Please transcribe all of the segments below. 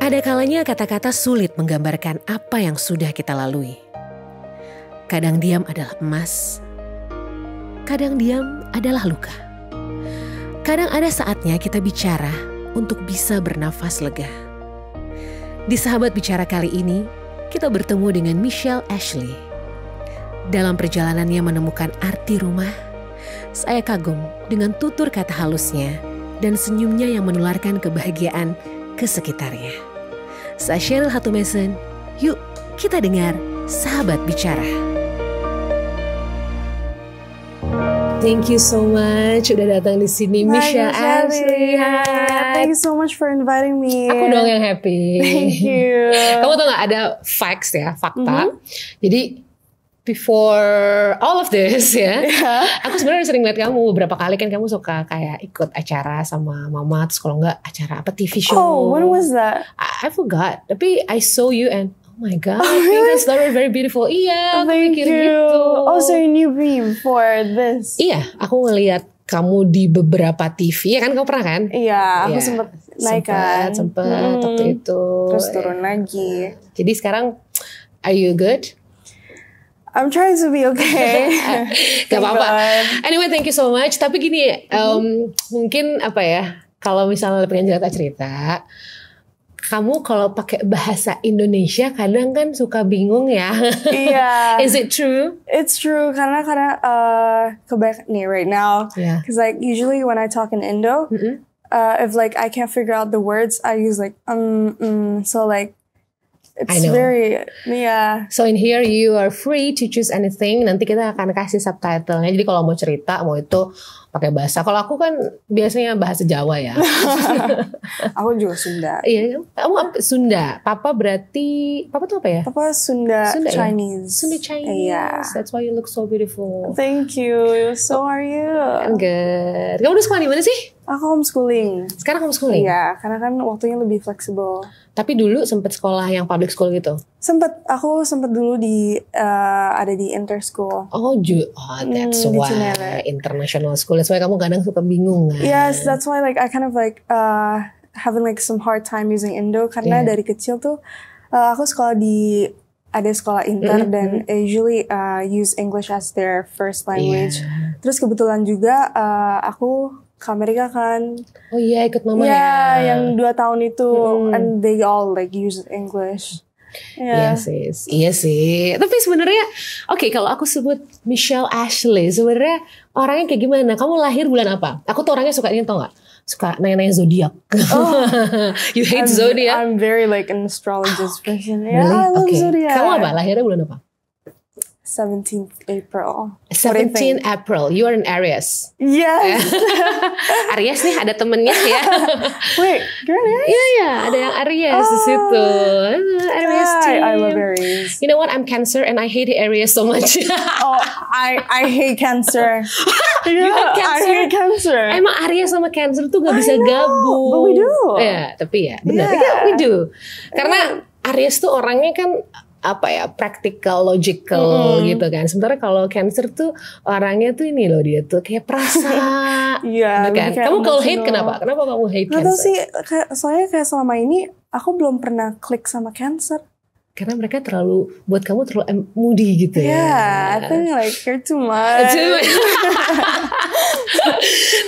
Ada kalanya kata-kata sulit menggambarkan apa yang sudah kita lalui. Kadang diam adalah emas, kadang diam adalah luka. Kadang ada saatnya kita bicara untuk bisa bernafas lega. Di Sahabat Bicara kali ini, kita bertemu dengan Michelle Ashley. Dalam perjalanannya menemukan arti rumah, saya kagum dengan tutur kata halusnya dan senyumnya yang menularkan kebahagiaan ke sekitarnya. Saya Cheryl Hatumesen, yuk kita dengar Sahabat Bicara. Thank you so much udah datang di sini, Michelle Ashley. Thank you so much for inviting me. Aku dong yang happy. Thank you. Kamu tau gak ada facts ya, fakta. Jadi before all of this ya, aku sebenarnya sering lihat kamu beberapa kali kan kamu suka kayak ikut acara sama mama, terus kalau enggak acara apa TV show. Oh, when was that? I forgot. Tapi I saw you and oh my god, really? That's very beautiful. Iya, aku Thank mikir you. gitu. Oh, so you knew me before this? Iya, aku ngelihat kamu di beberapa TV ya kan, kamu pernah kan? Iya, aku sempet naik kan. Sempet waktu itu. Terus turun lagi. Jadi sekarang, are you good? I'm trying to be okay. Gak apa-apa. Anyway, thank you so much. Tapi gini, mungkin apa ya, kalau misalnya pengen cerita-cerita, kamu kalau pakai bahasa Indonesia kadang kan suka bingung ya. Iya. Is it true? It's true karena kebanyakan nih right now. Yeah. Because like usually when I talk in Indo, if like I can't figure out the words, I use like so like it's very So in here you are free to choose anything. Nanti kita akan kasih subtitlenya. Jadi kalau mau cerita, mau itu pakai bahasa. Kalau aku kan biasanya bahasa Jawa ya. Aku juga Sunda. Iya, kamu Sunda. Papa berarti, Papa tuh apa ya? Papa Sunda Ya? Chinese. Sunda Chinese. Yeah. That's why you look so beautiful. Thank you. So are you? Good. Kamu udah sekolah di mana sih? Aku homeschooling. Sekarang homeschooling? Iya, karena kan waktunya lebih fleksibel. Tapi dulu sempat sekolah yang public school gitu? Aku sempet dulu ada di interschool. Oh, that's why international school. That's why kamu kadang suka bingung kan? Yes, that's why like I kind of like having like some hard time using Indo karena dari kecil tuh aku sekolah ada sekolah inter dan usually use English as their first language. Terus kebetulan juga aku ke Amerika kan. Oh iya, ikut mama ya. Yang 2 tahun itu and they all like use English. Iya sih. Tapi sebenarnya, oke, kalau aku sebut Michelle Ashley, sebenarnya orangnya kayak gimana? Kamu lahir bulan apa? Aku tuh orangnya suka ini, tau gak? Suka nanya-nanya zodiak. Oh, you hate zodiac? I'm very like an astrologist person. Yeah, really? I love zodiac. Kamu apa? Lahirnya bulan apa? 17th April. 17 April. You are an Aries. Yes. Aries nih ada temennya ya. Wait, you're an Aries? Iya, ada yang Aries di situ. Aries team. I love Aries. You know what? I'm Cancer and I hate Aries so much. I hate Cancer. You hate Cancer? I hate Cancer. Emang Aries sama Cancer tuh gak bisa gabung. But we do. Ya, tapi ya benar. Yeah. We do. Karena Aries tuh orangnya kan apa ya, practical, logical gitu kan. Sementara kalau Cancer tuh orangnya tuh ini loh, dia tuh kayak perasa. Iya. Kan? Kamu kalau hate kenapa? Kenapa kamu hate Cancer? Gak tau sih, soalnya kayak selama ini aku belum pernah klik sama Cancer. Karena mereka buat kamu terlalu moody gitu ya. Yeah, I think like you're too much.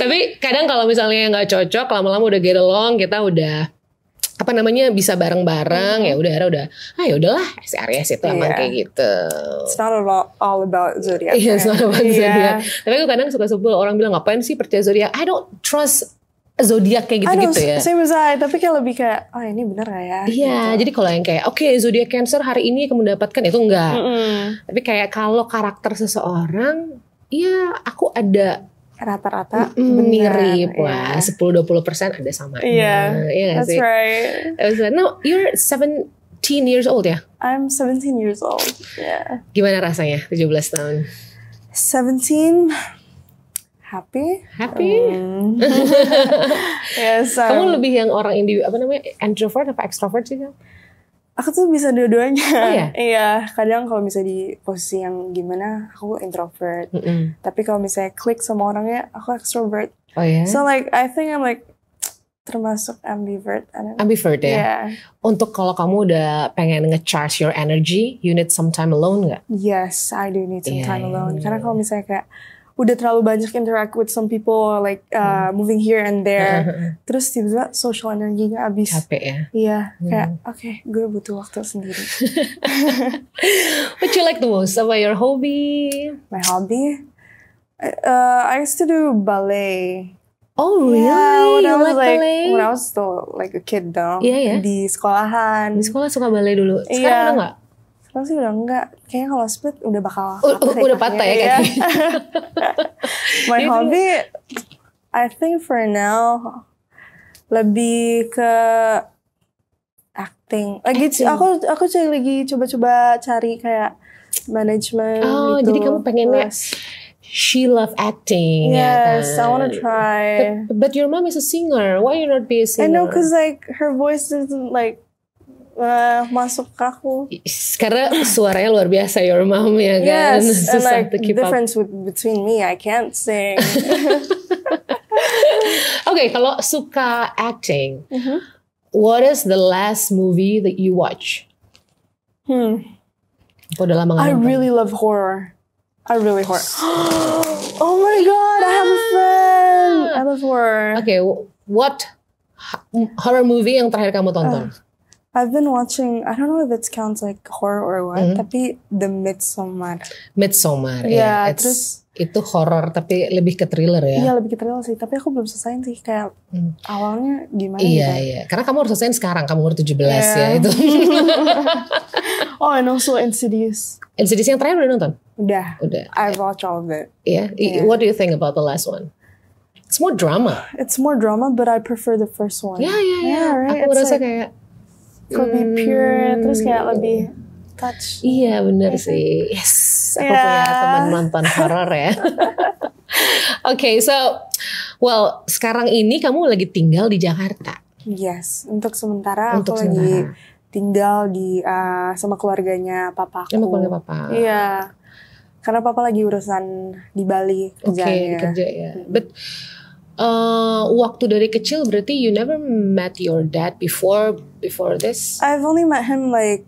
Tapi kadang kalau misalnya nggak cocok, lama-lama udah get along, kita udah bisa bareng-bareng, ya udahlah, yaudahlah, si Aries itu emang kayak gitu. It's not all about zodiac. Iya, it's not about zodiac. Tapi aku kadang suka sebel orang bilang ngapain sih percaya zodiak? I don't trust zodiak kayak gitu-gitu ya. Same as I, tapi kayak lebih kayak, ini bener gak ya? Iya, gitu. Jadi kalau yang kayak, oke, zodiak Cancer hari ini kamu mendapatkan, itu enggak. Tapi kayak kalau karakter seseorang, ya aku ada rata-rata mirip lah, 10-20% ada sama. Iya, that's sih? Right. No, you're 17 years old ya? I'm 17 years old. Yeah. Gimana rasanya 17 tahun? 17 happy. Yes. Kamu lebih yang orang introvert apa extrovert sih? Aku tuh bisa dua-duanya. Oh, ya? Iya, kadang kalau misalnya di posisi yang gimana, aku introvert. Tapi kalau misalnya klik sama orangnya, aku extrovert. Oh ya? So like, I think I'm like termasuk ambivert. Ambivert ya? Yeah. Untuk kalau kamu udah pengen nge-charge your energy, you need some time alone nggak? Yes, I do need some time alone. Karena kalau misalnya kayak udah terlalu banyak interact with some people, like moving here and there, terus tiba-tiba social energinya habis. Capek ya? Iya, kayak okay, gue butuh waktu sendiri. What you like the most about your hobby? My hobby? I used to do ballet. Oh really? Yeah, when I was like ballet? When I was still like a kid though. Iya. Di sekolahan. Di sekolah suka ballet dulu. Sekarang udah nggak? Sekarang sih udah enggak. Kayaknya kalau split udah bakal udah patah ya kan? My hobby, I think for now lebih ke acting. Aku lagi coba-coba cari kayak manajemen gitu. Oh, jadi kamu pengennya she love acting. Yes, ya kan? I wanna try. But your mom is a singer. Why you not be a singer? I know, cause like her voice isn't like masuk ke aku. Karena suaranya luar biasa your mom ya kan. Yes, and like to keep difference between me, I can't sing. Okay, kalau suka acting, what is the last movie that you watch? Udah lama I really love horror. I really horror. Oh my god, I have a friend. I love horror. Okay, what horror movie yang terakhir kamu tonton? I've been watching, I don't know if it counts like horror or what, tapi The Midsommar. Midsommar, ya. Terus itu horror tapi lebih ke thriller ya? Iya, lebih ke thriller sih. Tapi aku belum selesai sih, kayak awalnya gimana Iya. Karena kamu harus selesai sekarang, kamu umur 17 ya itu. Oh, and also Insidious. Insidious yang terakhir udah nonton? Udah. I've watched all of it. Yeah? What do you think about the last one? It's more drama. It's more drama, but I prefer the first one. Yeah. Right? Aku merasa like, kayak lebih pure, terus kayak lebih touch. Iya bener sih. Yes, aku punya teman nonton horor ya. Okay, so well sekarang ini kamu lagi tinggal di Jakarta. Yes, untuk sementara aku lagi tinggal di sama keluarganya papa aku. Sama keluarga papa. Iya, karena papa lagi urusan di Bali kerjanya. Kerja ya. But waktu dari kecil berarti you never met your dad before this? I've only met him like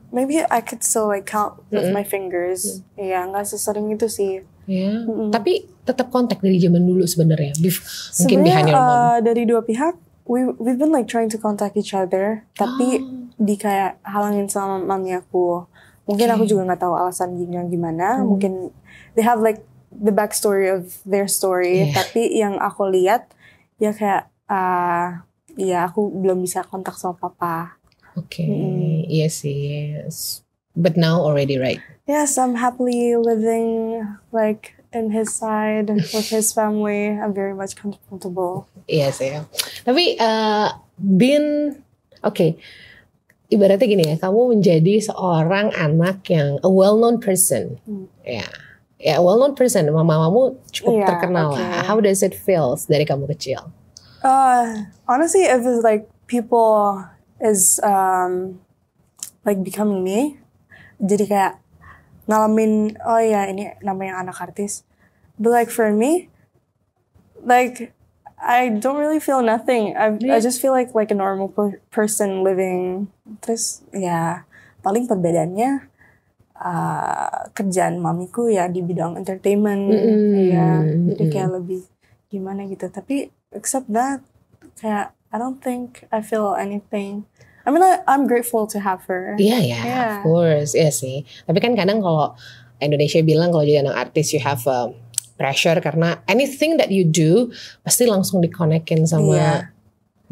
maybe I could still like count with my fingers. Iya, nggak sesering itu sih. Ya. Tapi tetap kontak dari zaman dulu sebenarnya. Mungkin behind your mom. Dari dua pihak, we've been like trying to contact each other, tapi di kayak halangin sama mami aku. Mungkin aku juga nggak tahu alasannya gimana. Mungkin they have like the backstory of their story, tapi yang aku lihat ya kayak ya aku belum bisa kontak sama papa. Iya sih. Yes. But now already right? Yes, I'm happily living like in his side with his family. I'm very much comfortable. Iya sih. Tapi ibaratnya gini ya, kamu menjadi seorang anak yang a well-known person. Ya, well-known person, mamamu cukup terkenal lah. How does it feel dari kamu kecil? Honestly, if it's like people is like becoming me, jadi kayak ngalamin, oh ya ini namanya anak artis. But like for me, like I don't really feel nothing. I just feel like a normal person living. Terus ya paling perbedaannya kerjaan mamiku ya di bidang entertainment, ya jadi kayak lebih gimana gitu. Tapi except that, kayak I don't think I feel anything. I mean, I'm grateful to have her. Of course, iya sih. Tapi kan kadang kalau Indonesia bilang kalau jadi anak artis you have pressure karena anything that you do pasti langsung dikonekin sama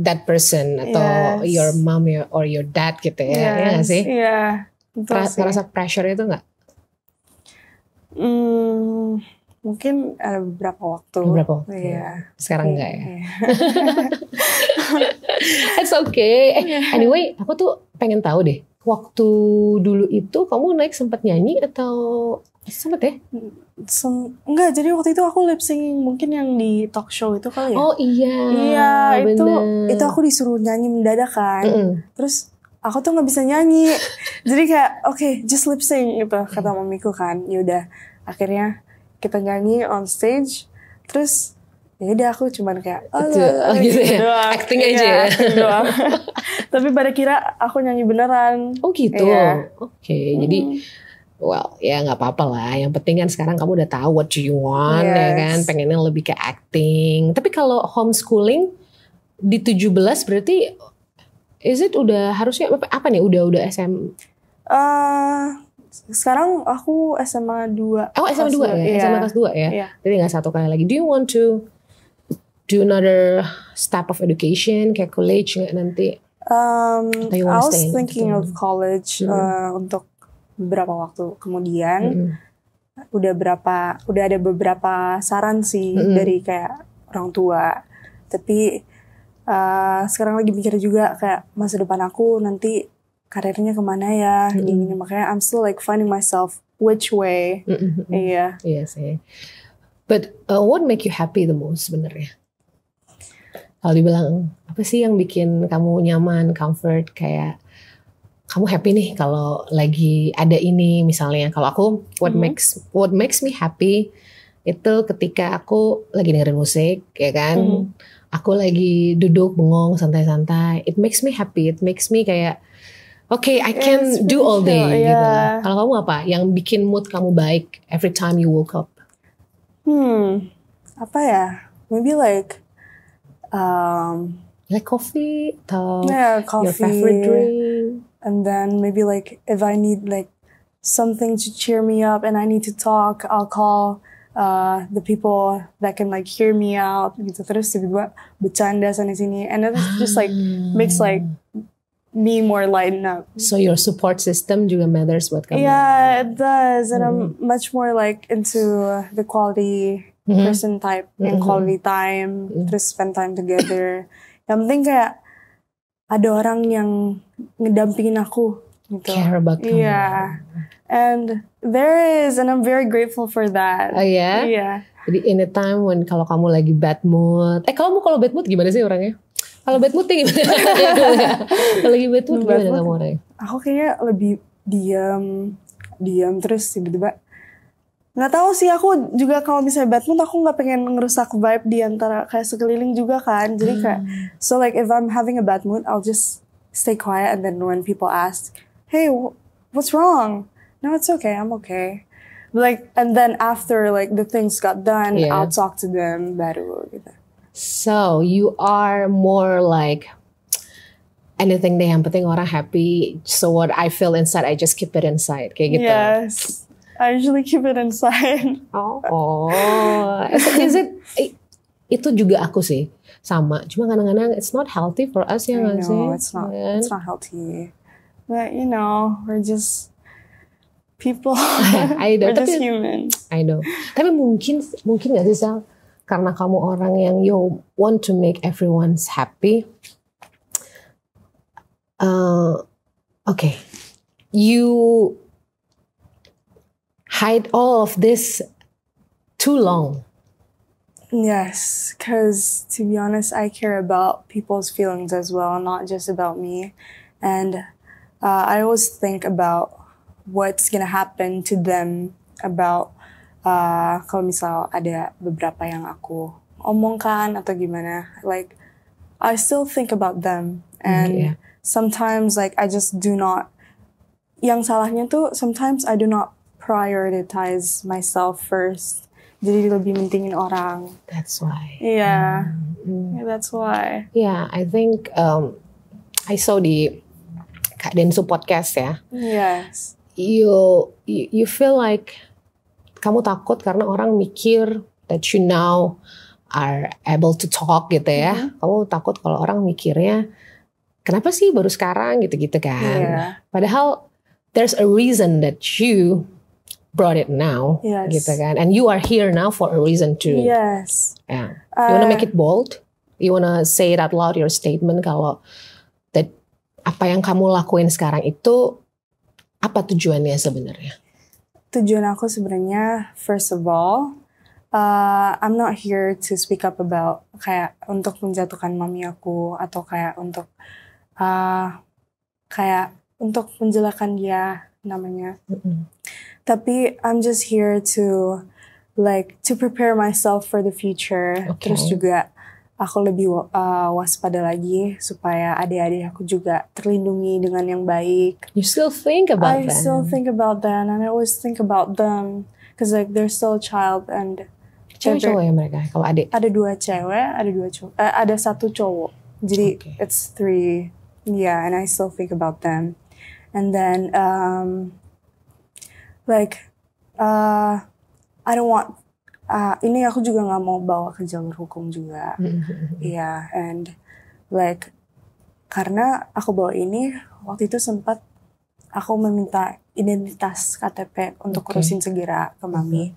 that person atau your mom or your dad gitu ya, ya gak sih? Iya. Merasa pressure itu nggak? Mungkin ada beberapa waktu. Iya. Sekarang enggak ya? It's okay. Anyway, aku tuh pengen tahu deh. Waktu dulu itu kamu sempat nyanyi atau sempet ya? Enggak, jadi waktu itu aku lip singing mungkin yang di talk show itu kali ya. Oh iya. Iya, itu aku disuruh nyanyi mendadak kan. Terus aku tuh nggak bisa nyanyi. Jadi kayak okay, just lip sing gitu kata mamiku kan. Yaudah, akhirnya kita nyanyi on stage. Terus ya udah aku cuman kayak gitu ya, doang. acting aja ya. Acting doang. Tapi pada kira aku nyanyi beneran. Oh gitu. Oke. Jadi well, ya nggak apa-apa lah. Yang penting kan sekarang kamu udah tahu what you want, ya kan? Pengennya lebih ke acting. Tapi kalau homeschooling di 17 berarti, is it udah harusnya apa nih? Udah SM? Sekarang aku SMA 2. Oh SMA 2 ya? SMA kelas 2 ya? Jadi nggak 1 kali lagi. Do you want to do another step of education kayak college nggak nanti? I was thinking of college untuk beberapa waktu kemudian. Udah ada beberapa saran sih dari kayak orang tua. Tapi sekarang lagi mikir juga kayak masa depan aku nanti karirnya kemana ya. Gini, makanya I'm still like finding myself which way. Iya. Iya sih. But what make you happy the most sebenarnya? Kalau dibilang apa sih yang bikin kamu nyaman, comfort, kayak kamu happy nih kalau lagi ada ini misalnya. Kalau aku what makes me happy itu ketika aku lagi dengerin musik, ya kan. Aku lagi duduk bengong santai-santai. It makes me happy. It makes me kayak okay, I can do all day gitu. Kalau kamu apa yang bikin mood kamu baik every time you woke up? Apa ya? Maybe like coffee atau coffee, your favorite drink. And then maybe like if I need like something to cheer me up and I need to talk, I'll call the people that can like hear me out gitu. Terus tiba-tiba bercanda sana sini, and that just like makes like me more lighten up. So your support system juga matters buat kamu. Yeah, it does, and I'm much more like into the quality person type and quality time. Terus spend time together. Yang penting kayak ada orang yang ngedampingin aku gitu. Care about kamu. Yeah. And there is, and I'm very grateful for that. Oh ya? Yeah. Jadi in a time when kalau kamu lagi bad mood. Kalau bad mood gimana sih orangnya? Kalau bad mood gimana? Kalau lagi bad mood gimana kamu orangnya? Aku kayaknya lebih diam terus tiba-tiba. Nggak tahu sih, aku juga kalau misalnya bad mood aku nggak pengen ngerusak vibe di antara kayak sekeliling juga kan. Jadi kayak so like if I'm having a bad mood, I'll just stay quiet, and then when people ask, hey, what's wrong? No, it's okay. I'm okay. Like, and then after like the things got done, I'll talk to them baru gitu. So you are more like anything deh, yang penting orang happy. So what I feel inside, I just keep it inside, kayak gitu. Yes, I usually keep it inside. Is it? Itu juga aku sih sama. Cuma kadang-kadang it's not healthy for us ya nggak sih? No, it's not. It's not healthy. But you know, we're just people. I know. We're just human. I know. Tapi mungkin nggak sih Sal? Karena kamu orang yang you want to make everyone's happy. Okay, you hide all of this too long. Yes, because to be honest, I care about people's feelings as well, not just about me. And I always think about what's gonna happen to them about kalau misal ada beberapa yang aku omongkan atau gimana. Like, I still think about them. And sometimes like I just do not, yang salahnya tuh sometimes I do not prioritize myself first. Jadi lebih mentingin orang. That's why. Yeah. Yeah, that's why. Yeah, I think I saw di Kak Densu podcast ya. Yes. You feel like kamu takut karena orang mikir that you now are able to talk gitu ya. Kamu takut kalau orang mikirnya kenapa sih baru sekarang gitu-gitu kan. Yeah. Padahal there's a reason that you brought it now, gitu kan. And you are here now for a reason too. Yes. Yeah. You wanna make it bold? You wanna say it out loud, your statement kalau that apa yang kamu lakuin sekarang itu apa tujuannya sebenarnya? Tujuan aku sebenarnya, first of all, I'm not here to speak up about kayak untuk menjatuhkan mami aku atau kayak untuk menjelekan dia namanya. Tapi I'm just here to like to prepare myself for the future. Terus juga aku lebih waspada lagi supaya adik-adik aku juga terlindungi dengan yang baik. You still think about them? I still think about them, and I always think about them because like they're still a child and cewek cowok ya mereka kalau adik? Ada 2 cewek, ada 2 cowok, ada 1 cowok. Jadi it's 3. Yeah, and I still think about them. And then I don't want ini aku juga nggak mau bawa ke jalur hukum juga. Yeah, and like karena aku bawa ini waktu itu sempat aku meminta identitas KTP untuk urusin segera ke mami.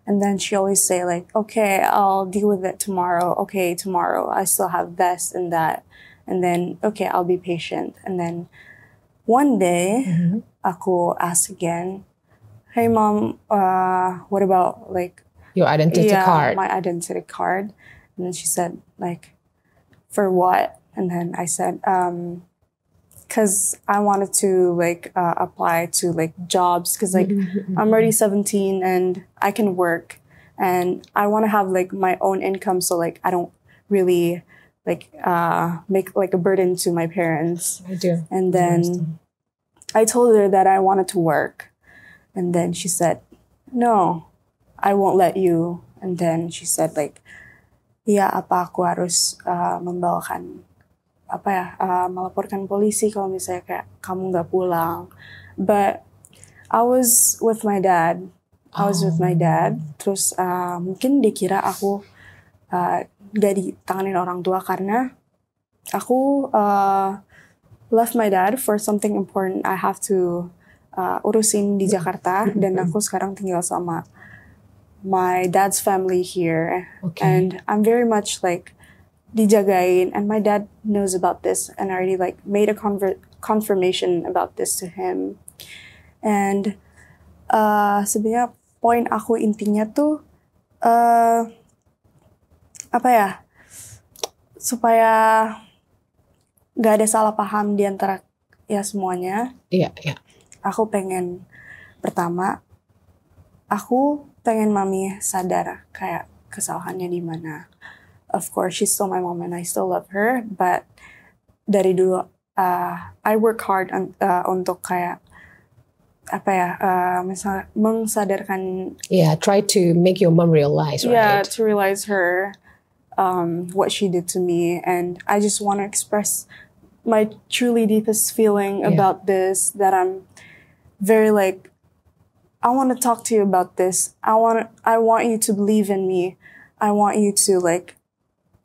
And then she always say like, okay, I'll deal with it tomorrow. Okay, tomorrow I still have this and that. And then okay, I'll be patient. And then one day aku ask again, hey mom, what about like your identity card? My identity card. And then she said like, for what? And then I said, because I wanted to like apply to like jobs because like I'm already 17 and I can work and I want to have like my own income so like I don't really like make like a burden to my parents. I do. And then I told her that I wanted to work. And then she said, no, I won't let you. And then she said like, ya apa aku harus membawakan melaporkan polisi kalau misalnya kayak kamu nggak pulang. But I was with my dad. Terus mungkin dia kira aku gak ditanganin orang tua karena aku left my dad for something important I have to urusin di Jakarta dan aku sekarang tinggal sama my dad's family here. And I'm very much like dijagain, and my dad knows about this and I already like made a confirmation about this to him. And sebenarnya poin aku intinya tuh supaya gak ada salah paham di antara ya semuanya. Iya. Aku pengen pertama, aku pengen mami sadar kayak kesalahannya di mana. Of course, she's still my mom and I still love her. But dari dulu, I work hard untuk kayak misalnya mengsadarkan. Yeah, try to make your mom realize, right? Yeah, to realize her what she did to me, and I just want to express my truly deepest feeling about this. That I'm very like, I want to talk to you about this. I want you to believe in me. I want you to like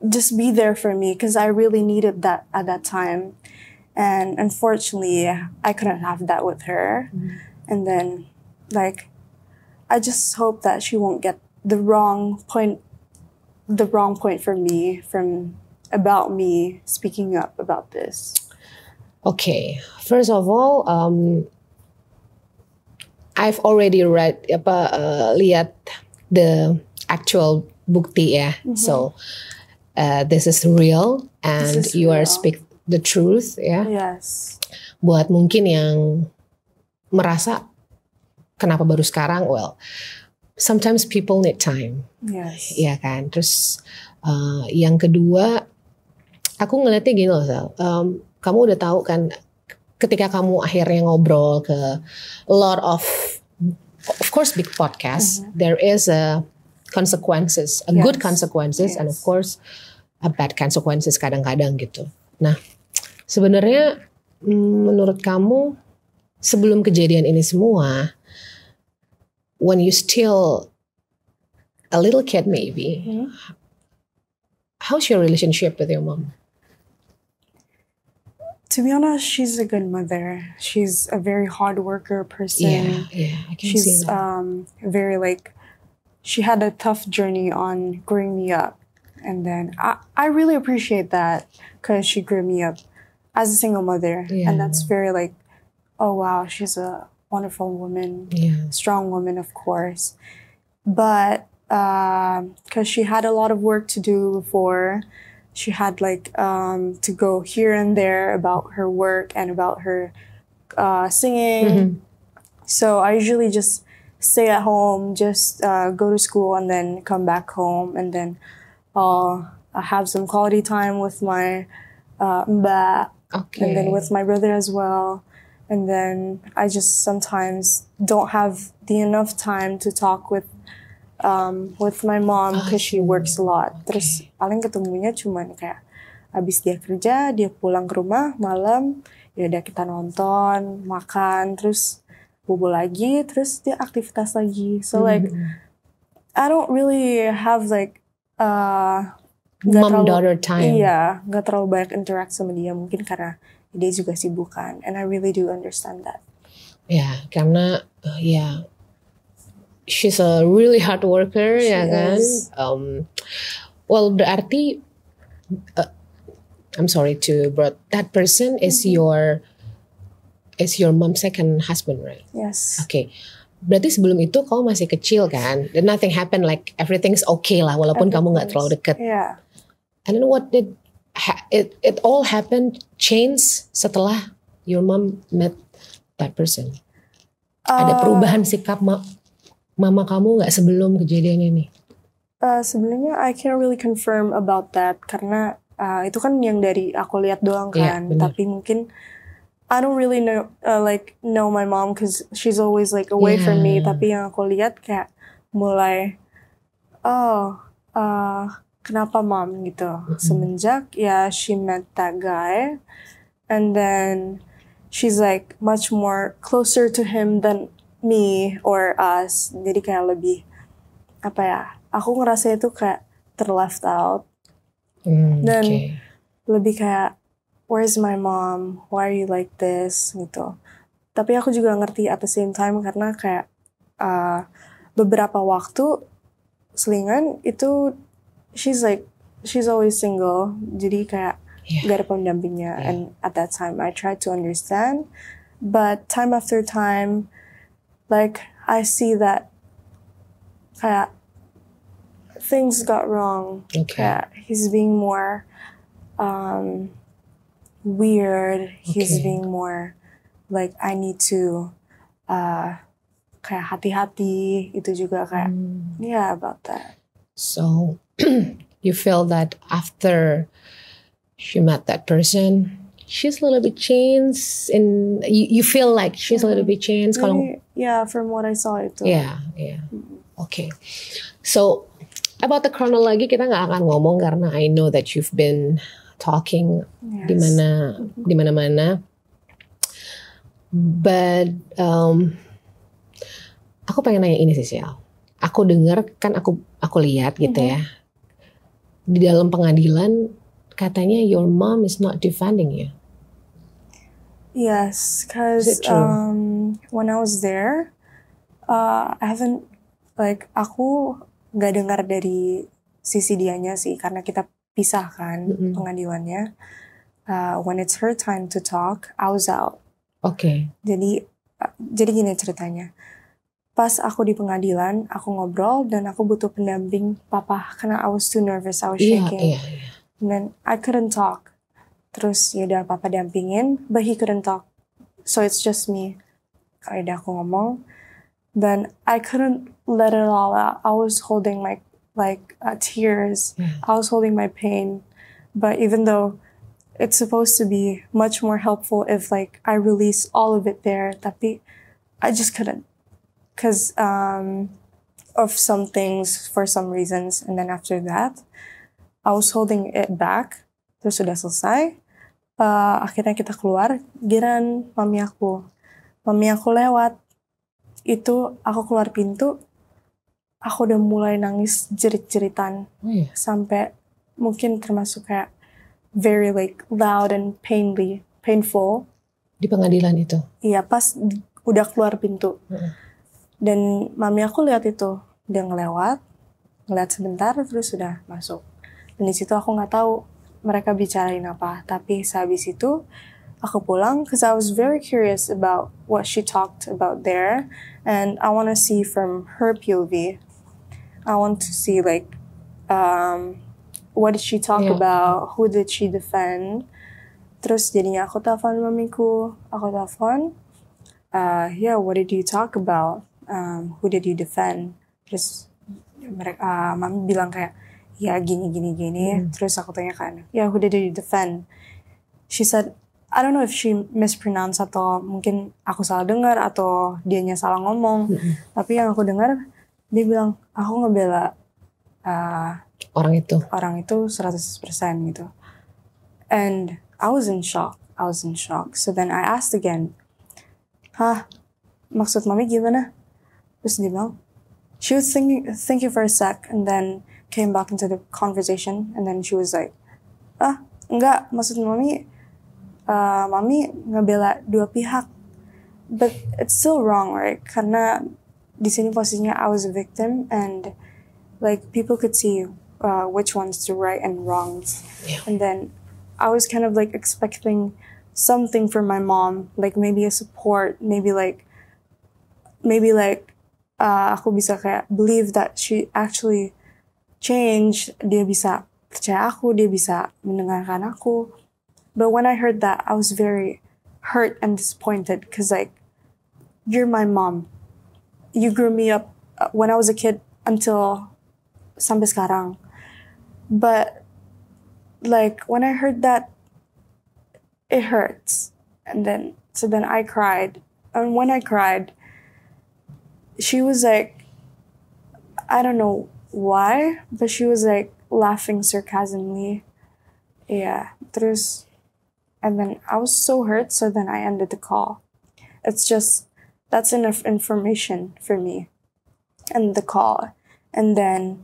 just be there for me because I really needed that at that time. And unfortunately, I couldn't have that with her. And then like, I just hope that she won't get the wrong point for me about me speaking up about this. Okay, first of all, I've already lihat the actual bukti ya. So this is real and you are speak the truth ya. Yes. Buat mungkin yang merasa kenapa baru sekarang, well, sometimes people need time. Yes. Iya kan. Terus yang kedua, aku ngeliatnya gini loh Sal. Kamu udah tahu kan, ketika kamu akhirnya ngobrol ke a lot of course big podcast, there is a consequences, good consequences, and of course a bad consequences kadang-kadang gitu. Nah, sebenarnya menurut kamu sebelum kejadian ini semua, when you still a little kid maybe, how's your relationship with your mom? To be honest, she's a good mother. She's a very hard worker person. Yeah, I can see that. Very like, she had a tough journey on growing me up. And then I really appreciate that because she grew me up as a single mother. Yeah. And that's very like, oh wow, she's a wonderful woman, strong woman, of course. But because she had a lot of work to do before, she had like to go here and there about her work and about her singing. So I usually just stay at home, just go to school and then come back home, and then I'll have some quality time with my mbak, and then with my brother as well. And then I just sometimes don't have the enough time to talk with my mom because she works a lot. Terus paling ketemunya cuman kayak abis dia kerja, dia pulang ke rumah malam, ya udah kita nonton, makan, terus bobo lagi, terus dia aktivitas lagi. So like I don't really have like mom-daughter time. Iya, nggak terlalu banyak interact sama dia, mungkin karena dia juga sibuk kan. And I really do understand that. Ya, karena she's a really hard worker, She ya kan. Well, berarti I'm sorry to, but that person is your mom's second husband, right? Yes. Okay. Berarti sebelum itu kamu masih kecil kan? And nothing happened, like everything's okay lah, walaupun kamu nggak terlalu dekat. Yeah. And then what did it all happened change setelah your mom met that person? Ada perubahan sikap mama kamu nggak sebelum kejadian ini? Sebenarnya I can't really confirm about that karena itu kan yang dari aku lihat doang kan. Yeah, tapi mungkin I don't really know my mom because she's always like away from me. Tapi yang aku lihat kayak mulai kenapa mom gitu. Semenjak she met that guy, and then she's like much more closer to him than me or us. Jadi kayak lebih aku ngerasa itu kayak terleft out. Dan lebih kayak, where's my mom? Why are you like this? Gitu. Tapi aku juga ngerti at the same time karena kayak beberapa waktu selingan itu she's always single. Jadi kayak gak ada pendampingnya. And at that time I tried to understand, but time after time, like I see that kayak things got wrong. Kayak he's being more weird. He's being more like I need to kayak hati-hati. Itu juga kayak about that. So you feel that after she met that person, she's a little bit changed, and you feel like she's a little bit changed. From what I saw itu. Okay. So about the chronology kita nggak akan ngomong karena I know that you've been talking di mana-mana. But aku pengen nanya ini sih, Sial. Aku dengar kan aku lihat gitu ya. Di dalam pengadilan katanya your mom is not defending you. Yes, because when I was there, I haven't aku nggak dengar dari sisi dianya sih karena kita pisah kan pengadilannya. When it's her time to talk, I was out. Okay. Jadi gini ceritanya. Pas aku di pengadilan, aku ngobrol dan aku butuh pendamping papa karena I was too nervous, I was shaking. And then I couldn't talk. Terus yaudah papa dampingin, but he couldn't talk. So it's just me. Yaudah aku ngomong. Then I couldn't let it all out. I was holding my tears. I was holding my pain. But even though it's supposed to be much more helpful if I release all of it there, tapi I just couldn't. Because of some things, for some reasons. And then after that, I was holding it back. Terus sudah selesai. Akhirnya kita keluar. Giran mami aku lewat. Itu aku keluar pintu, aku udah mulai nangis jerit-jeritan. Sampai mungkin termasuk kayak very loud and painful. Di pengadilan itu? Iya, pas udah keluar pintu. Dan mami aku lihat itu, dia ngeliat sebentar terus sudah masuk. Dan di situ aku nggak tahu mereka bicarain apa. Tapi sehabis itu aku pulang because I was very curious about what she talked about there, and I want to see from her POV. I want to see what did she talk about, who did she defend. Terus jadinya aku telepon mamiku, what did you talk about? who did you defend? Terus mami bilang kayak, ya gini. Terus aku tanya kan, ya who did you defend? She said, I don't know if she mispronounced atau mungkin aku salah dengar atau dianya salah ngomong. Tapi yang aku dengar, dia bilang, aku ngebela orang itu 100% gitu. And I was in shock. So then I asked again, maksud mami gimana? Terus dia bilang, she was thinking for a sec and then came back into the conversation and then she was like, enggak, maksud mami ngebela dua pihak. But it's still wrong, right? Karena di sini posisinya I was a victim and like people could see which one's the right and wrongs. Yeah. And then I was kind of like expecting something from my mom, like maybe a support, maybe like aku bisa kayak believe that she actually changed, dia bisa percaya aku, dia bisa mendengarkan aku. But when I heard that, I was very hurt and disappointed because like, you're my mom. You grew me up when I was a kid until sampai sekarang. But like when I heard that, it hurts. And then I cried. And when I cried, she was like, I don't know why, but she was like laughing sarcasmically. Yeah. And then I was so hurt, so then I ended the call. It's just, that's enough information for me. And the call. And then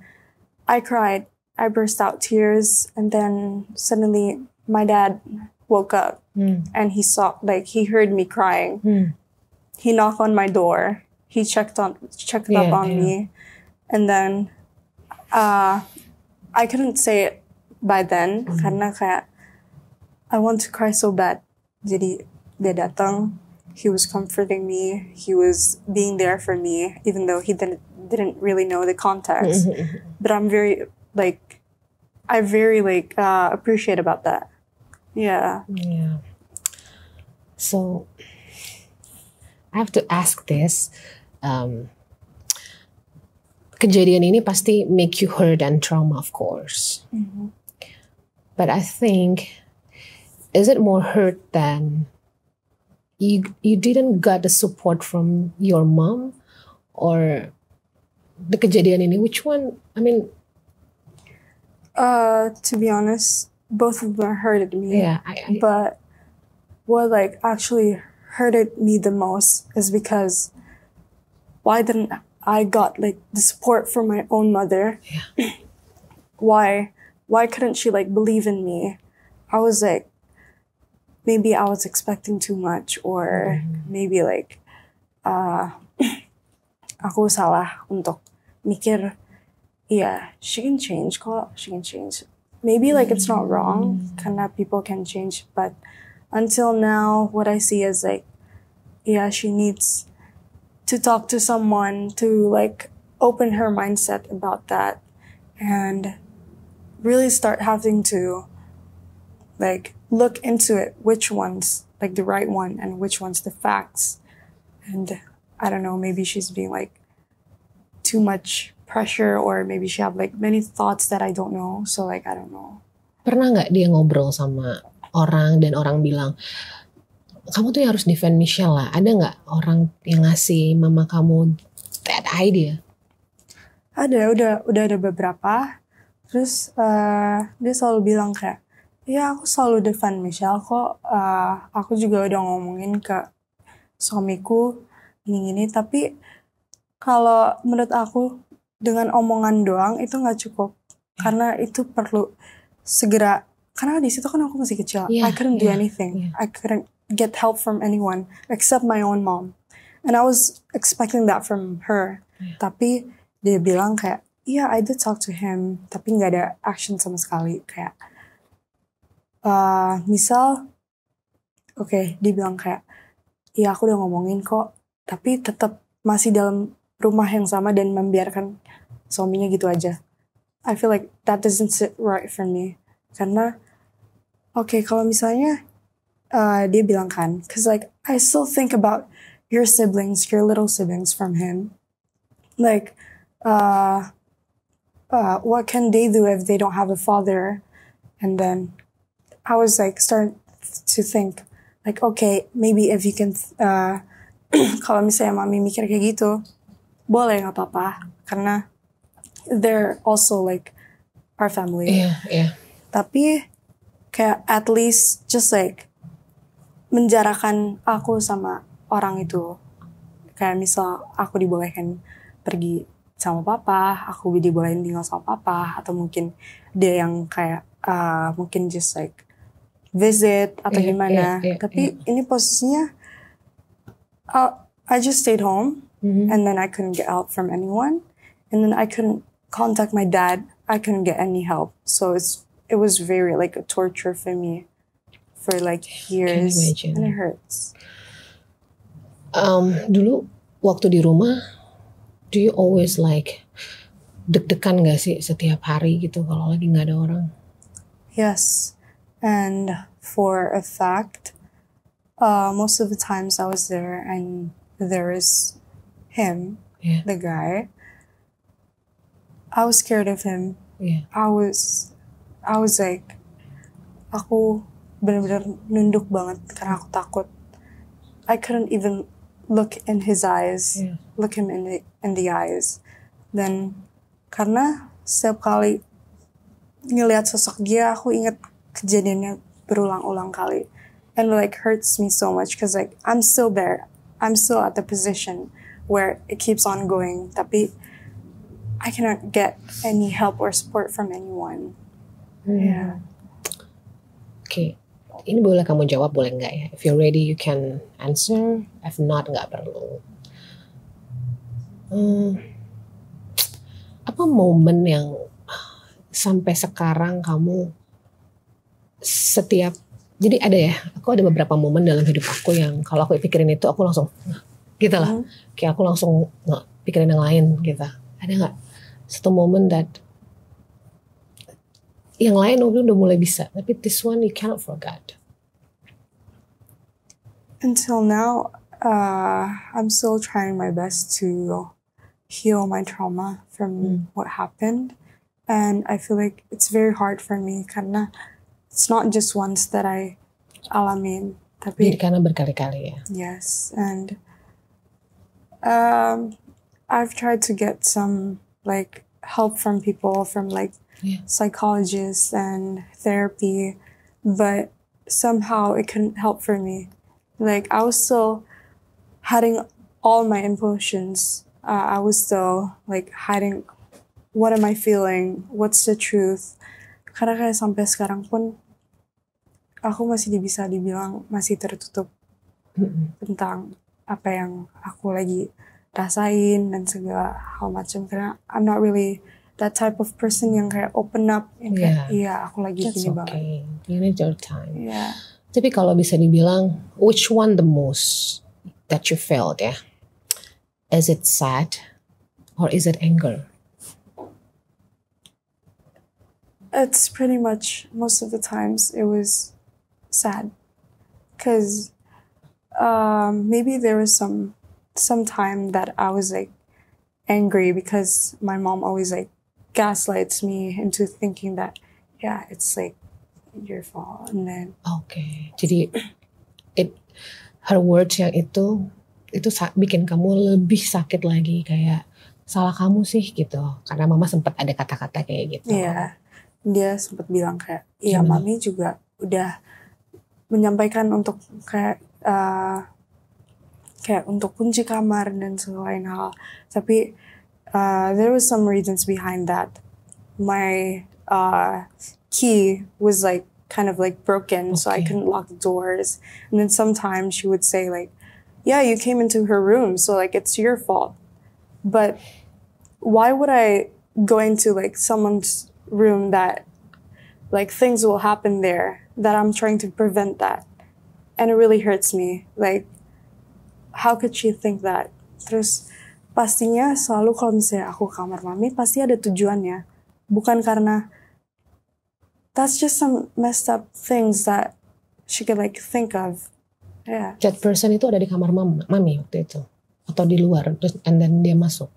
I cried. I burst out tears. And then suddenly my dad woke up and he heard me crying. He knocked on my door. He checked up on me. And then I couldn't say it by then karena kayak I want to cry so bad. Jadi dia datang, he was comforting me, he was being there for me even though he didn't really know the context. But I very appreciate about that. Yeah. So I have to ask this. Kejadian ini pasti make you hurt and trauma, of course. But I think, is it more hurt than you didn't get the support from your mom, or the kejadian ini? Which one? I mean, to be honest, both of them hurted me. Yeah, but what like actually hurted me the most is because why didn't I got like the support from my own mother? Yeah. Why couldn't she like believe in me? I was like, maybe I was expecting too much, or maybe like aku salah untuk mikir, yeah, she can change. Maybe like it's not wrong, karena people can change, but until now, what I see is like, yeah, she needs to talk to someone to like open her mindset about that and really start having to like look into it, which one's like the right one and which one's the facts. And I don't know, maybe she's being like too much pressure, or maybe she have like many thoughts that I don't know. So like, I don't know. Pernah nggak dia ngobrol sama orang dan orang bilang, kamu tuh harus defend Michelle lah. Ada nggak orang yang ngasih mama kamu that idea? Ada, udah ada beberapa. Terus dia selalu bilang kayak, ya aku selalu defend Michelle kok. Aku juga udah ngomongin ke suamiku gini-gini. Tapi kalau menurut aku dengan omongan doang itu nggak cukup. Karena itu perlu segera. Karena di situ kan aku masih kecil. I couldn't do anything. I couldn't get help from anyone except my own mom. And I was expecting that from her. Tapi dia bilang kayak, yeah, I did talk to him, tapi nggak ada action sama sekali. Kayak, misal, dia bilang kayak, iya aku udah ngomongin kok, tapi tetap masih dalam rumah yang sama dan membiarkan suaminya gitu aja. I feel like that doesn't sit right for me. Karena, kalau misalnya dia bilang kan, cause like I still think about your siblings, your little siblings from him. Like, what can they do if they don't have a father? And then I was like, starting to think, like, okay, maybe if you can, kalau misalnya mami mikir kayak gitu, boleh nggak apa-apa, karena they're also like our family. Yeah. Tapi kayak at least just like menjarakan aku sama orang itu. Kayak misal aku dibolehkan pergi sama papa, aku dibolehin tinggal sama papa, atau mungkin dia yang kayak mungkin just like visit atau gimana. Tapi ini posisinya I just stayed home and then I couldn't get help from anyone, and then I couldn't contact my dad. I couldn't get any help, so it was very like a torture for me for like years, and it hurts. Dulu waktu di rumah, do you always like deg-degan gak sih setiap hari gitu kalau lagi gak ada orang? Yes, and for a fact, most of the times I was there and there is him, the guy. I was scared of him. Yeah. I was like, aku benar-benar nunduk banget karena aku takut. I couldn't even look in his eyes, look him in the eyes. Dan karena setiap kali ngelihat sosok dia, aku ingat kejadiannya berulang-ulang kali, and like hurts me so much because like I'm still there, I'm still at the position where it keeps on going, tapi I cannot get any help or support from anyone. Yeah. Okay. Ini boleh kamu jawab, boleh nggak ya? If you're ready, you can answer. If not, nggak perlu. Apa momen yang sampai sekarang kamu setiap, jadi ada ya, aku ada beberapa momen dalam hidup aku yang kalau aku pikirin itu aku langsung gitu lah. Kayak aku langsung nggak pikirin yang lain gitu. Ada nggak satu momen that yang lain udah mulai bisa, tapi this one you cannot forget? Until now, I'm still trying my best to heal my trauma from what happened, and I feel like it's very hard for me karena it's not just once that I alamin, tapi jadi karena berkali-kali ya. Yes, and I've tried to get some like help from people, from like psychologists and therapy, but somehow it couldn't help for me. Like I was still hiding all my emotions. I was still like hiding, what am I feeling? What's the truth? Karena kayak sampai sekarang pun aku masih bisa dibilang masih tertutup tentang apa yang aku lagi rasain dan segala hal macam, karena I'm not really that type of person yang kayak open up yang kayak aku lagi That's gini okay. banget. You need your time. Yeah. Tapi kalau bisa dibilang, which one the most that you felt ya? Is it sad or is it anger? It's pretty much, most of the times it was sad, because maybe there was some time that I was like angry because my mom always like gaslights me into thinking that it's like your fault, and then jadi her words yang itu bikin kamu lebih sakit lagi, kayak salah kamu sih gitu, karena mama sempat ada kata-kata kayak gitu. Dia sempat bilang kayak mami juga udah menyampaikan untuk kayak untuk kunci kamar dan selain hal, tapi there was some reasons behind that. My key was like kind of like broken, so I couldn't lock the doors. And then sometimes she would say like, yeah, you came into her room, so like it's your fault. But why would I go into like someone's room that like things will happen there that I'm trying to prevent that? And it really hurts me. Like, how could she think that? Terus pastinya selalu kalau misalnya aku kamar mami pasti ada tujuannya. Bukan karena that's just some messed up things that she could like think of. Yeah. That person itu ada di kamar mami waktu itu atau di luar terus and then dia masuk.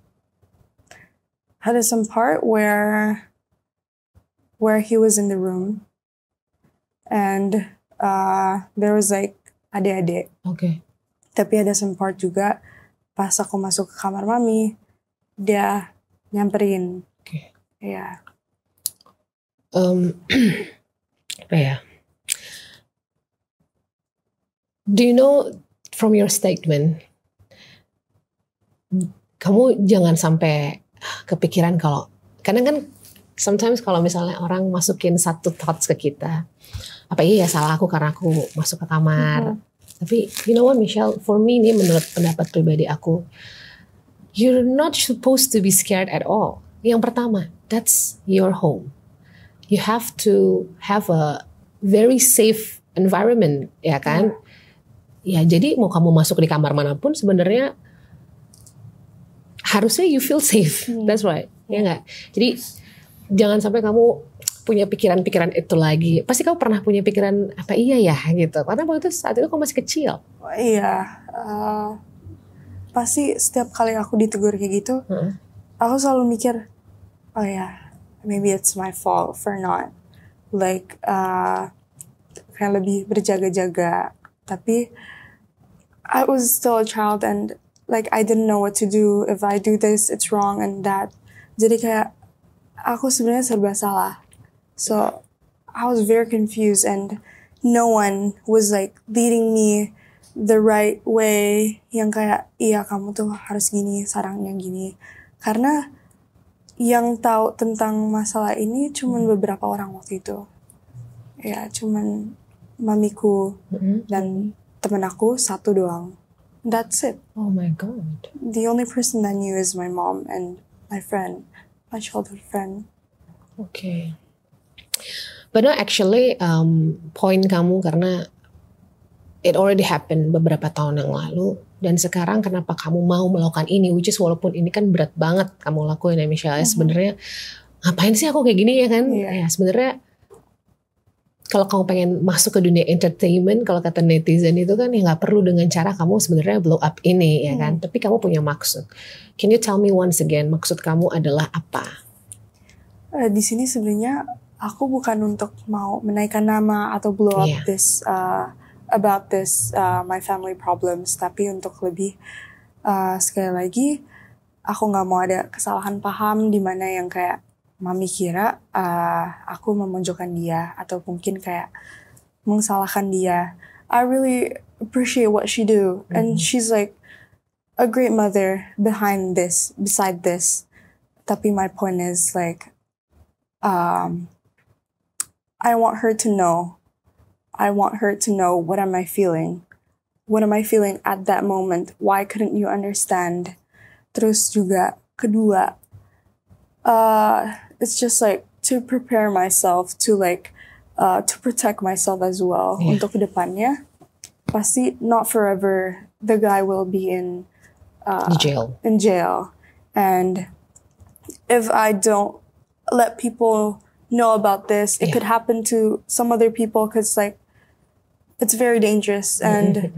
Had some part where he was in the room and there was like adik-adik. Okay. Tapi ada some part juga pas aku masuk ke kamar mami dia nyamperin. Okay. Yeah. Apa ya? Do you know from your statement, kamu jangan sampai kepikiran kalau, kadang kan sometimes kalau misalnya orang masukin satu thoughts ke kita, apa iya ya salah aku karena aku masuk ke kamar. Tapi you know what Michelle, for me ini menurut pendapat pribadi aku, you're not supposed to be scared at all. Yang pertama, that's your home. You have to have a very safe environment, ya kan? Ya jadi mau kamu masuk di kamar manapun sebenarnya harusnya you feel safe. That's right. Ya enggak? Jadi jangan sampai kamu punya pikiran-pikiran itu lagi. Pasti kamu pernah punya pikiran apa iya ya gitu. Karena waktu itu saat itu kamu masih kecil. Iya. Pasti setiap kali aku ditegur kayak gitu, aku selalu mikir, oh ya, maybe it's my fault for not like kayak lebih berjaga-jaga. Tapi I was still a child and like I didn't know what to do. If I do this, it's wrong and that. Jadi kayak aku sebenarnya serba salah. So I was very confused and no one was like leading me the right way. Yang kayak iya kamu tuh harus gini, sarangnya gini. Karena yang tahu tentang masalah ini cuman beberapa orang waktu itu. Ya cuman mamiku dan temen aku satu doang. That's it. Oh my God. The only person that knew is my mom and my friend, my childhood friend. Okay. But no, actually, poin kamu karena it already happened beberapa tahun yang lalu dan sekarang kenapa kamu mau melakukan ini, which is walaupun ini kan berat banget kamu lakuin ya Michelle. Sebenarnya ngapain sih aku kayak gini ya kan? Ya sebenarnya kalau kamu pengen masuk ke dunia entertainment, kalau kata netizen itu kan ya nggak perlu dengan cara kamu sebenarnya blow up ini ya kan, tapi kamu punya maksud. Can you tell me once again maksud kamu adalah apa? Di sini sebenarnya aku bukan untuk mau menaikkan nama atau blow up this about this my family problems, tapi untuk lebih sekali lagi aku nggak mau ada kesalahan paham di mana yang kayak mami kira aku memojokkan dia atau mungkin kayak mengsalahkan dia. I really appreciate what she do and she's like a great mother beside this. Tapi my point is like I want her to know. I want her to know what am I feeling. What am I feeling at that moment? Why couldn't you understand? Terus juga kedua, it's just like to prepare myself to like to protect myself as well. Untuk kedepannya pasti not forever the guy will be in jail and if I don't let people know about this, it could happen to some other people because like it's very dangerous and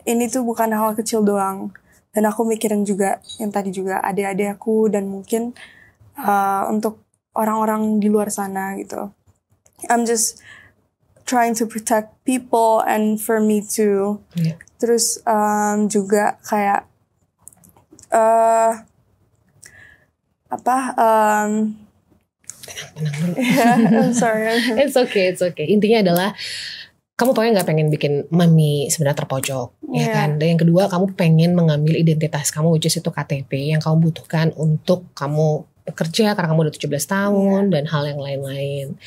ini tuh bukan hal kecil doang dan aku mikirin juga yang tadi juga adik-adik aku dan mungkin untuk orang-orang di luar sana gitu. I'm just trying to protect people and for me too. Terus juga kayak tenang dulu. I'm sorry. It's okay. Intinya adalah kamu pokoknya nggak pengen bikin mami sebenarnya terpojok, ya kan? Dan yang kedua kamu pengen mengambil identitas kamu, which is itu KTP yang kamu butuhkan untuk kamu bekerja karena kamu udah 17 tahun dan hal yang lain-lain.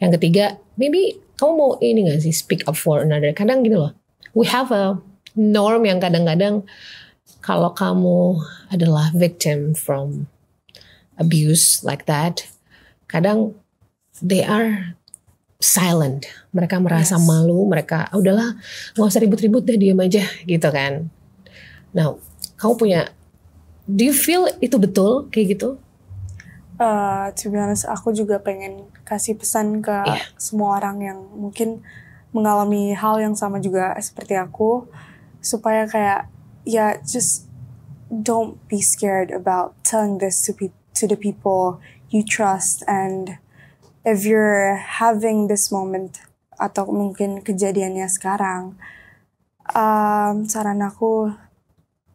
Yang ketiga, maybe kamu mau ini gak sih speak up for another. Kadang gini loh, we have a norm yang kadang-kadang kalau kamu adalah victim from abuse like that, kadang they are silent. Mereka merasa malu, mereka udahlah gak usah ribut-ribut deh, diam aja gitu kan. Nah, kamu punya, do you feel itu betul kayak gitu? To be honest, aku juga pengen kasih pesan ke semua orang yang mungkin mengalami hal yang sama juga seperti aku, supaya kayak just don't be scared about telling this to the people you trust. And if you're having this moment atau mungkin kejadiannya sekarang, saran aku,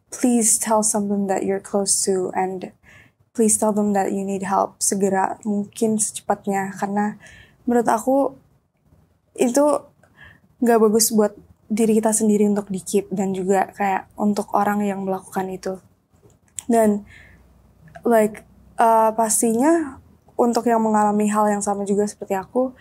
please tell someone that you're close to, and please tell them that you need help segera mungkin secepatnya, karena menurut aku itu gak bagus buat diri kita sendiri untuk di-keep, dan juga kayak untuk orang yang melakukan itu. Dan pastinya untuk yang mengalami hal yang sama juga seperti aku,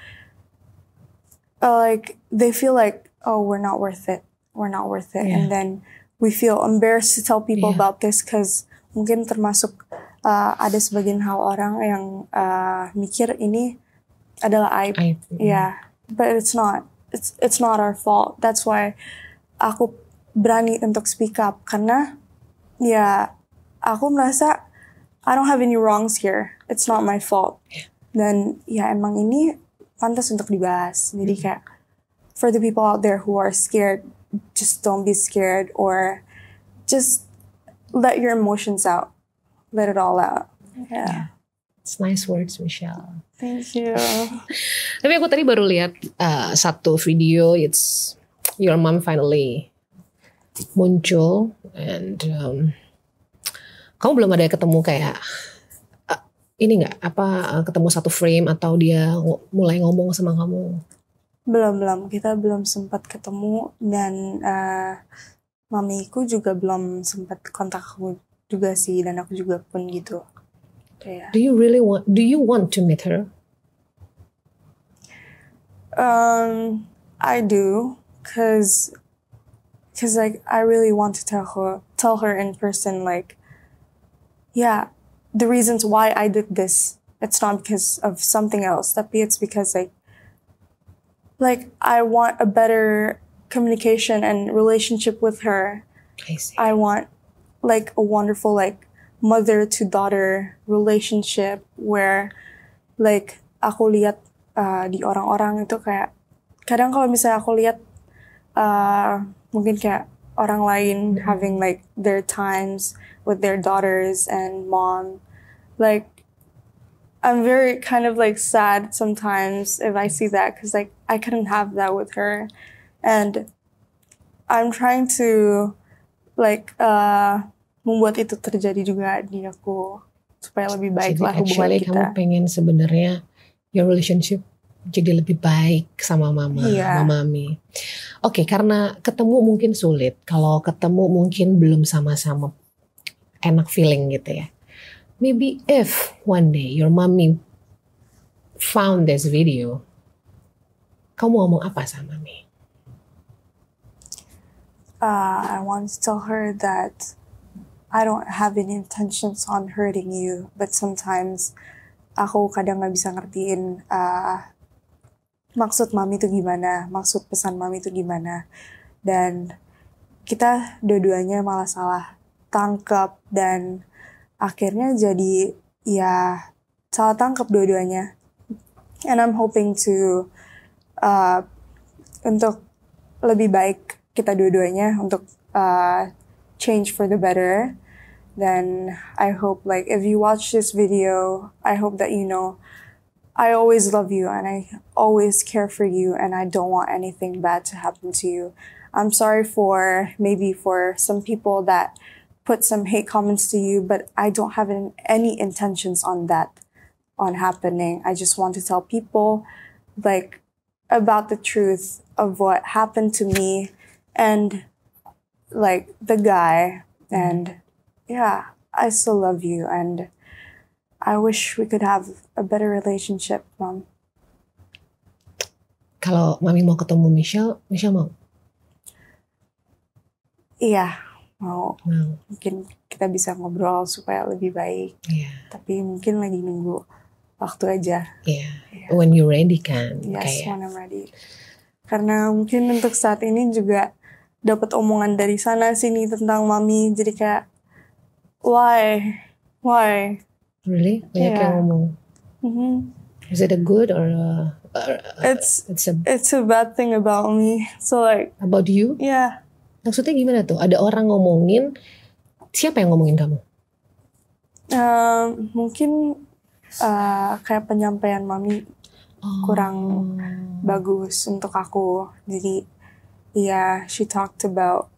they feel like, oh, we're not worth it, Yeah. and then we feel embarrassed to tell people about this, because mungkin termasuk ada sebagian hal orang yang mikir ini adalah aib. Yeah, but it's not. It's not our fault. That's why aku berani untuk speak up, karena aku merasa I don't have any wrongs here. It's not my fault. Dan emang ini pantas untuk dibahas. Jadi kayak for the people out there who are scared, just don't be scared, or just let your emotions out. Let it all out. Yeah. It's nice words, Michelle. Thank you. Tapi aku tadi baru lihat satu video, it's your mom finally muncul, and kamu belum ada ketemu kayak ini nggak ketemu satu frame atau dia mulai ngomong sama kamu? Belum, kita belum sempat ketemu, dan mamiku juga belum sempat kontak aku juga sih, dan aku juga pun gitu. Yeah. Do you want to meet her? I do, cause like I really want to tell her in person, like, the reasons why I did this. It's not because of something else. Tapi it's because like I want a better communication and relationship with her. I see. I want like a wonderful like mother to daughter relationship where like aku lihat di orang-orang itu kayak kadang kalau misalnya aku lihat mungkin kayak orang lain having like their times with their daughters and mom, like I'm very kind of like sad sometimes if I see that, because like I couldn't have that with her, and I'm trying to like membuat itu terjadi juga di aku supaya lebih baik lah hubungan kita. Kamu pengen sebenarnya your relationship jadi lebih baik sama mama, mami. Oke, karena ketemu mungkin sulit. Kalau ketemu mungkin belum sama-sama enak feeling gitu ya. Maybe if one day your mommy found this video, kamu ngomong apa sama mami? I want to tell her that I don't have any intentions on hurting you, but sometimes aku kadang gak bisa ngertiin maksud mami itu gimana, maksud pesan mami itu gimana, dan kita dua-duanya malah salah tangkap, dan akhirnya jadi salah tangkap dua-duanya. And I'm hoping to untuk lebih baik kita dua-duanya, untuk change for the better. Then I hope like if you watch this video, I hope that you know I always love you and I always care for you, and I don't want anything bad to happen to you. I'm sorry for some people that put some hate comments to you, but I don't have any intentions on happening. I just want to tell people like about the truth of what happened to me and like the guy, and I still love you, and I wish we could have a better relationship, Mom. Kalau mami mau ketemu Michelle mau? Iya, mau. Mungkin kita bisa ngobrol supaya lebih baik. Tapi mungkin lagi nunggu waktu aja. When you're ready kan? Yes, when I'm ready. Karena mungkin untuk saat ini juga dapat omongan dari sana sini tentang mami, jadi kayak why? Really? Banyak yang ngomong. Is it a good or it's a bad thing about me. So like about you? Yeah. Maksudnya gimana tuh? Ada orang ngomongin, siapa yang ngomongin kamu? Mungkin kayak penyampaian mami kurang bagus untuk aku. Jadi she talked about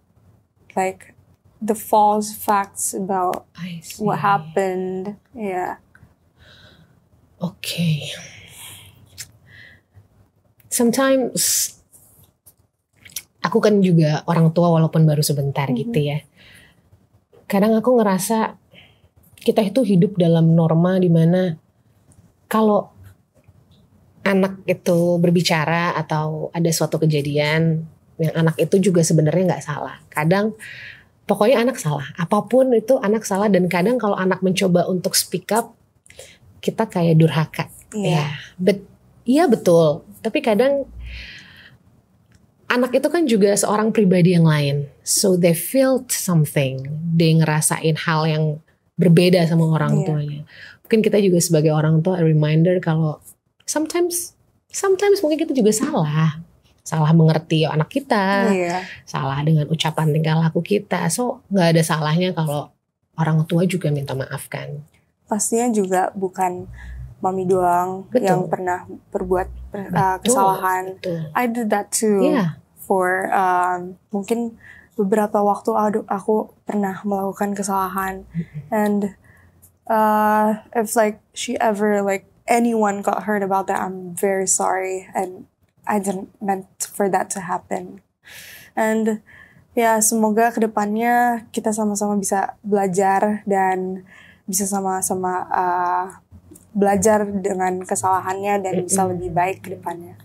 like the false facts about what happened. Yeah. Okay. Sometimes aku kan juga orang tua walaupun baru sebentar gitu ya. Kadang aku ngerasa kita itu hidup dalam norma di mana kalau anak itu berbicara atau ada suatu kejadian yang anak itu juga sebenarnya nggak salah. Kadang pokoknya anak salah. Apapun itu anak salah dan kadang kalau anak mencoba untuk speak up kita kayak durhaka. Iya betul. Tapi kadang anak itu kan juga seorang pribadi yang lain. So they felt something. Dia ngerasain hal yang berbeda sama orang tuanya. Mungkin kita juga sebagai orang tua a reminder kalau sometimes mungkin kita juga salah mengerti anak kita, salah dengan ucapan tingkah laku kita. So nggak ada salahnya kalau orang tua juga minta maaf kan. Pastinya juga bukan mami doang yang pernah berbuat kesalahan. Betul. I did that too. For mungkin beberapa waktu aku pernah melakukan kesalahan. And if like she ever like anyone got hurt about that, I'm very sorry and I didn't meant for that to happen. And semoga kedepannya kita sama-sama bisa belajar dan bisa sama-sama belajar dengan kesalahannya dan bisa lebih baik kedepannya.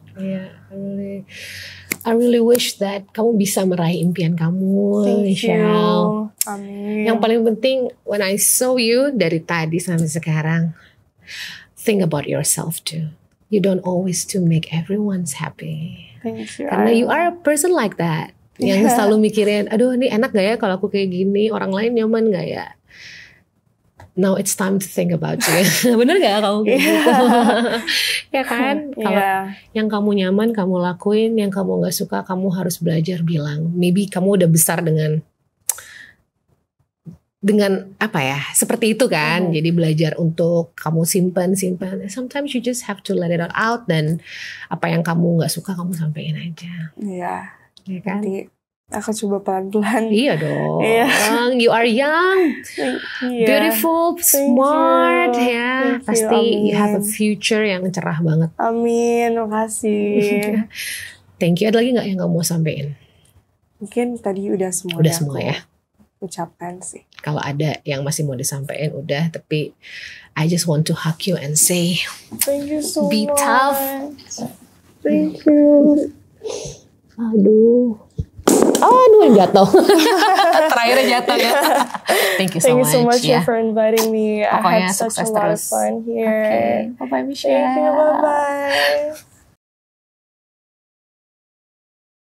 I really wish that kamu bisa meraih impian kamu, Michelle. Amin. Yang paling penting, when I saw you dari tadi sampai sekarang, think about yourself too. You don't always to make everyone's happy. Thank you. Karena you are a person like that. Yang selalu mikirin, aduh ini enak gak ya kalau aku kayak gini, orang lain nyaman gak ya? Now it's time to think about you. Bener gak kamu kayak gitu? Ya kan? Kalau yang kamu nyaman kamu lakuin, yang kamu gak suka kamu harus belajar bilang. Maybe kamu udah besar dengan apa ya, seperti itu kan. Jadi belajar untuk kamu simpan. Sometimes you just have to let it out. Dan apa yang kamu gak suka kamu sampein aja. Iya. Ya kan? Nanti aku coba pelan-pelan. Iya dong. You are young, beautiful, smart ya. Pasti you have a future yang cerah banget. Amin, makasih. Thank you. Ada lagi gak yang kamu mau sampein? Mungkin tadi udah semua. Udah semua ya. Ucapkan sih. Kalau ada yang masih mau disampaikan udah, tapi I just want to hug you and say thank you so be much. Tough. Thank you. Aduh jatuh. Terakhirnya jatuh ya. Thank you so much for inviting me. Pokoknya I had such a lot of terus. fun here. Okay. Bye bye Michelle. Thank you. Bye bye.